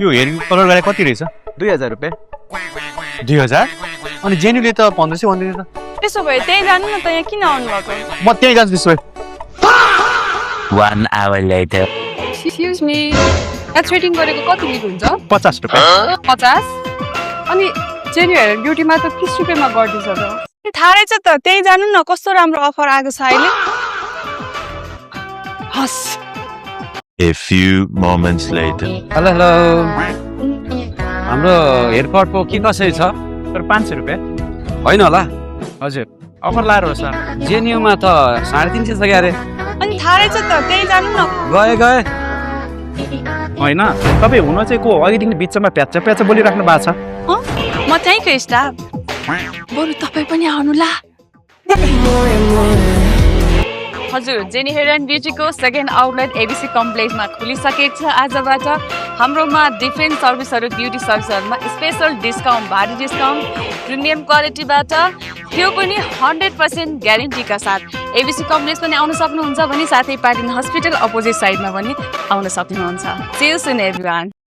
यो hair colour गरेर कति रहेछ 2000 रुपैयाँ 2000 अनि जेन्युले त 1500 भन्दै थियो त त्यसो भए त्यही जानु न त यहाँ किन आउनु भएको म त्यही जान्छु त्यसो भए 1 hour later. एक्सक्युज मी यहाँ थ्रेडिङ गरेको कति लिनुहुन्छ 50 रुपैयाँ 50 अनि जेन्युअल ब्युटीमा त 30 रुपियाँमा गर्दैछ त थाहा रहेछ त त्यही जानु न कस्तो राम्रो अफर आएको छ अहिले हस् A few moments later. Hello hello हाम्रो हेयरकटको के कसरी छ तर 500 रुपैयाँ होइन होला हजुर अफर लाएर हो सर जेन्युमा त 350 छ क्यारे अनि थाहा रहेछ त त्यही जानु न गए होइन तपाईँ हुन चाहिँ को अघिदेखि बिचमा प्याच्चा प्याच्चा बोलिराख्नु भएको छ म त्यहीँको स्टाफ बरु तपाईँ पनि आउनु ला हजुर जेनी हेयर एन्ड ब्युटीको सेकेन्ड आउटलेट एबिसी कम्प्लेक्समा खुलिसकेको छ आजबाट हाम्रोमा डिफ्रेन्ट सर्भिसहरू ब्युटी सर्भिसहरूमा स्पेसल डिस्काउन्ट भारी डिस्काउन्ट प्रिमियम क्वालिटीबाट त्यो पनि 100% ग्यारेन्टीका साथ एबिसी कम्प्लेक्स पनि आउन सक्नुहुन्छ भने साथै पाटिन हस्पिटल अपोजिट साइडमा पनि आउन सक्नुहुन्छ सी यू सुन एभ्रीवन